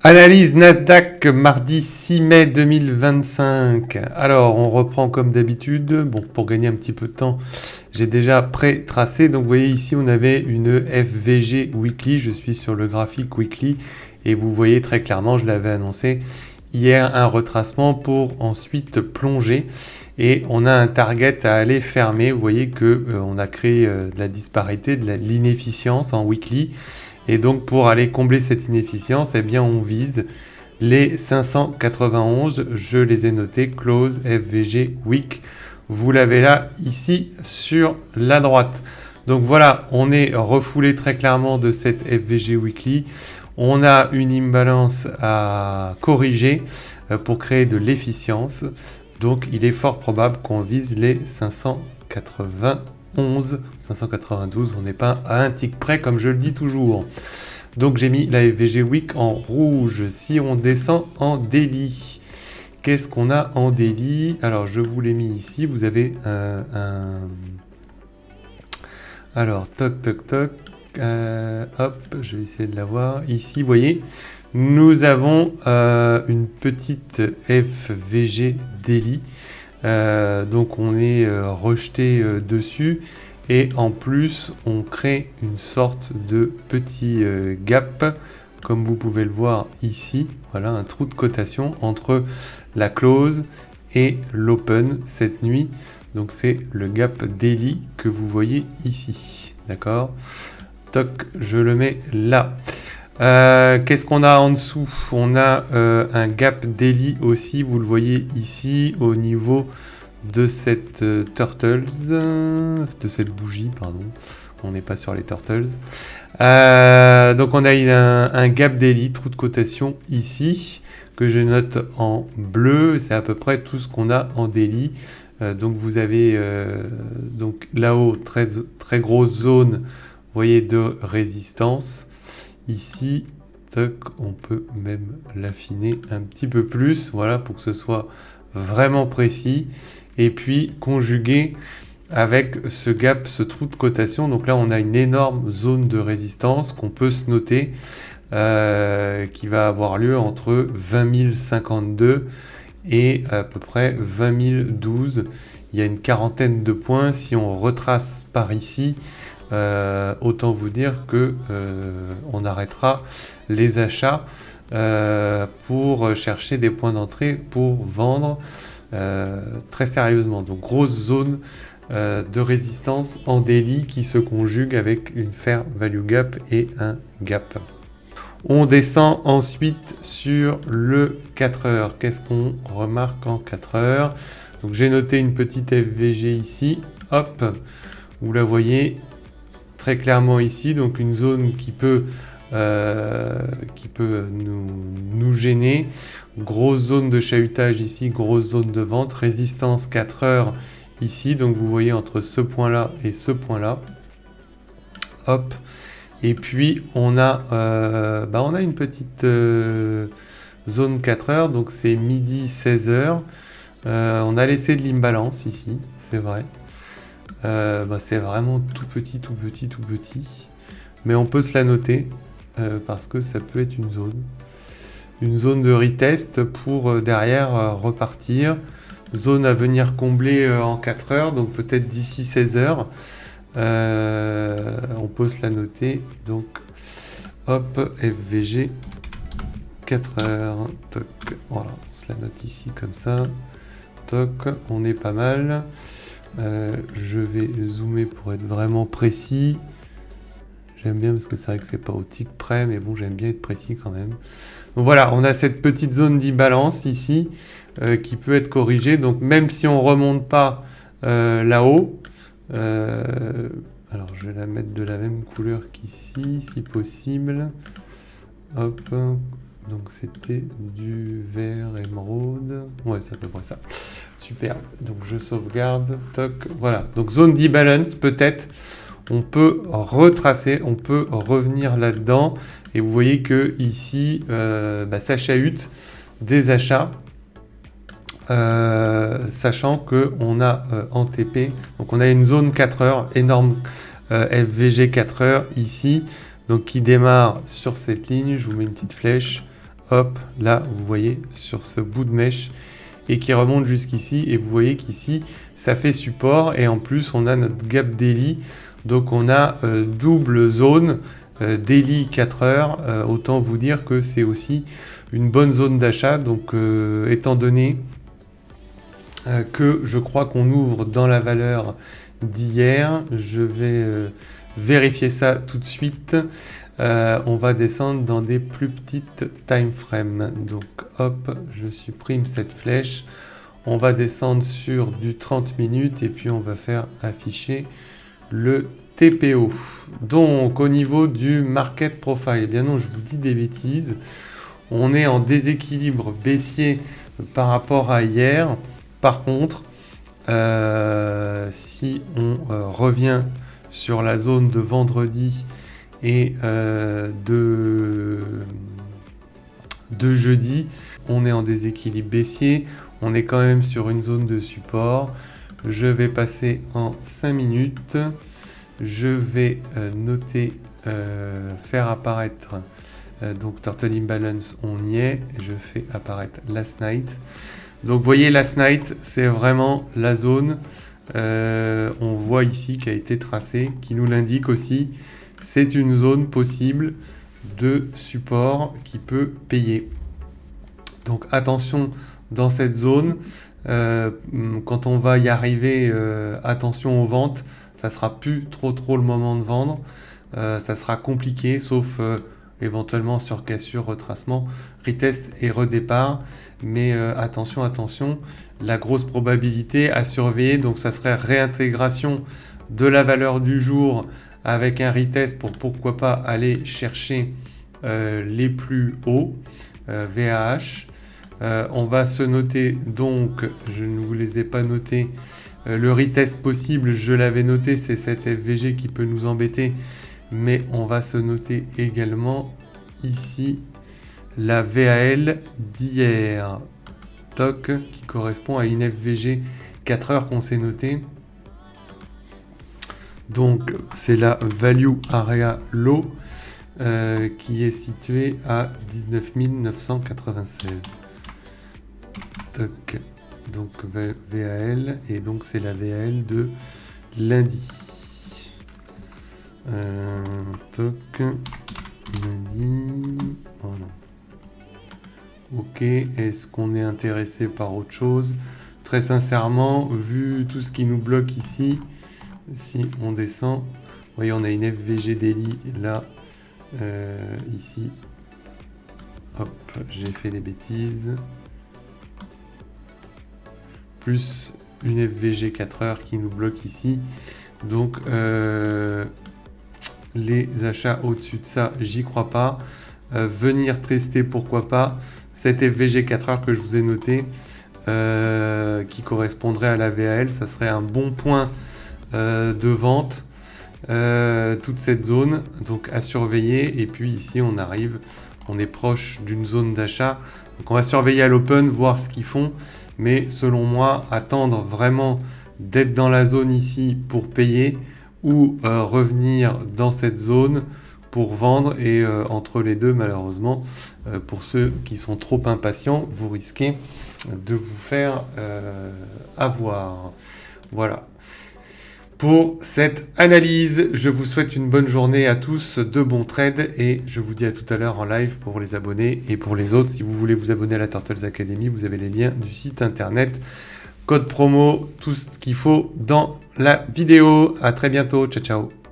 Analyse Nasdaq mardi 6 mai 2025. Alors, on reprend comme d'habitude. Bon, pour gagner un petit peu de temps, j'ai déjà pré-tracé. Donc, vous voyez ici, on avait une FVG Weekly. Je suis sur le graphique Weekly. Et vous voyez très clairement, je l'avais annoncé hier, un retracement pour ensuite plonger. Et on a un target à aller fermer. Vous voyez que on a créé de la disparité, de l'inefficience en Weekly. Et donc, pour aller combler cette inefficience, eh bien, on vise les 591. Je les ai notés. Close, FVG, Week. Vous l'avez là, ici, sur la droite. Donc voilà, on est refoulé très clairement de cette FVG Weekly. On a une imbalance à corriger pour créer de l'efficience. Donc, il est fort probable qu'on vise les 591, 592, on n'est pas à un tick près comme je le dis toujours. Donc j'ai mis la FVG Week en rouge. Si on descend en daily, qu'est-ce qu'on a en daily? Alors je vous l'ai mis ici, vous avez alors toc toc toc, hop, je vais essayer de la voir. Ici, vous voyez, nous avons une petite FVG daily. Donc on est rejeté dessus et en plus on crée une sorte de petit gap comme vous pouvez le voir ici. Voilà, un trou de cotation entre la close et l'open cette nuit. Donc c'est le gap daily que vous voyez ici. D'accord? Toc, je le mets là. Qu'est-ce qu'on a en dessous? On a un gap daily aussi, vous le voyez ici au niveau de cette turtles, de cette bougie, pardon. On n'est pas sur les turtles. Donc on a un gap daily, trou de cotation ici, que je note en bleu. C'est à peu près tout ce qu'on a en daily. Donc vous avez donc là-haut très grosse zone, vous voyez, de résistance. Ici, toc, on peut même l'affiner un petit peu plus, voilà, pour que ce soit vraiment précis. Et puis, conjugué avec ce gap, ce trou de cotation. Donc là, on a une énorme zone de résistance qu'on peut se noter, qui va avoir lieu entre 20 052 et à peu près 20 012. Il y a une quarantaine de points. Si on retrace par ici, autant vous dire que on arrêtera les achats pour chercher des points d'entrée pour vendre très sérieusement. Donc grosse zone de résistance en daily qui se conjugue avec une fair value gap et un gap. On descend ensuite sur le 4 heures. Qu'est-ce qu'on remarque en 4 heures? Donc j'ai noté une petite FVG ici. Hop, vous la voyez très clairement ici, donc une zone qui peut nous gêner. Grosse zone de chahutage ici, grosse zone de vente, résistance 4 heures ici, donc vous voyez entre ce point là et ce point là. Hop, et puis on a une petite zone 4 heures, donc c'est midi 16 heures. On a laissé de l'imbalance ici, c'est vrai. C'est vraiment tout petit, mais on peut se la noter parce que ça peut être une zone de retest pour derrière repartir, zone à venir combler en 4 heures, donc peut-être d'ici 16 heures, on peut se la noter. Donc hop, FVG 4 heures, toc, voilà, on se la note ici comme ça, toc, on est pas mal. Je vais zoomer pour être vraiment précis. J'aime bien parce que c'est vrai que c'est pas au tick près, mais bon, j'aime bien être précis quand même. Donc voilà, on a cette petite zone d'imbalance ici qui peut être corrigée. Donc même si on remonte pas là-haut, alors je vais la mettre de la même couleur qu'ici, si possible. Hop, donc c'était du vert émeraude. Ouais, c'est à peu près ça. Super, donc je sauvegarde, toc, voilà. Donc zone d'imbalance, peut-être, on peut retracer, on peut revenir là-dedans. Et vous voyez que ici, ça chahute des achats, sachant qu'on a en TP, donc on a une zone 4 heures, énorme FVG 4 heures ici, donc qui démarre sur cette ligne. Je vous mets une petite flèche. hop, là, vous voyez, sur ce bout de mèche, et qui remonte jusqu'ici, et vous voyez qu'ici, ça fait support, et en plus, on a notre gap daily, donc on a double zone, daily 4 heures, autant vous dire que c'est aussi une bonne zone d'achat, donc étant donné que je crois qu'on ouvre dans la valeur d'hier, je vais vérifier ça tout de suite. On va descendre dans des plus petites time frames. Donc hop, je supprime cette flèche. On va descendre sur du 30 minutes et puis on va faire afficher le TPO. Donc au niveau du market profile, eh bien non, je vous dis des bêtises. On est en déséquilibre baissier par rapport à hier. Par contre, si on revient sur la zone de vendredi et de jeudi, on est en déséquilibre baissier. On est quand même sur une zone de support. Je vais passer en 5 minutes. Je vais noter, faire apparaître donc Turtle Imbalance, on y est. Je fais apparaître Last Night. Donc vous voyez, Last Night, c'est vraiment la zone, on voit ici qui a été tracée, qui nous l'indique aussi, c'est une zone possible de support qui peut payer. Donc attention dans cette zone, quand on va y arriver, attention aux ventes, ça sera plus trop le moment de vendre, ça sera compliqué, sauf éventuellement sur cassure, retracement, retest et redépart. Mais attention, la grosse probabilité à surveiller, donc ça serait réintégration de la valeur du jour avec un retest pour pourquoi pas aller chercher les plus hauts, VAH. On va se noter, donc je ne vous les ai pas notés, le retest possible, je l'avais noté, c'est cette FVG qui peut nous embêter, mais on va se noter également ici la VAL d'hier, TOC, qui correspond à une FVG 4 heures qu'on s'est noté. Donc c'est la Value Area Low qui est située à 19 996. TOC, donc VAL, et donc c'est la VAL de lundi. TOC, lundi, oh non. Ok, est-ce qu'on est intéressé par autre chose? Très sincèrement, vu tout ce qui nous bloque ici, si on descend, vous voyez, on a une FVG daily là, ici. Hop, j'ai fait des bêtises. Plus une FVG 4 heures qui nous bloque ici. Donc, les achats au-dessus de ça, j'y crois pas. Venir tester, pourquoi pas. Cette FVG 4 heures que je vous ai noté, qui correspondrait à la VAL, ça serait un bon point de vente, toute cette zone, donc à surveiller. Et puis ici, on arrive, on est proche d'une zone d'achat. Donc on va surveiller à l'open, voir ce qu'ils font. Mais selon moi, attendre vraiment d'être dans la zone ici pour payer ou revenir dans cette zone pour vendre, et entre les deux, malheureusement, pour ceux qui sont trop impatients, vous risquez de vous faire avoir. Voilà. Pour cette analyse, je vous souhaite une bonne journée à tous, de bons trades, et je vous dis à tout à l'heure en live pour les abonnés. Et pour les autres, si vous voulez vous abonner à la Turtles Academy, vous avez les liens du site internet, code promo, tout ce qu'il faut dans la vidéo. À très bientôt, ciao ciao.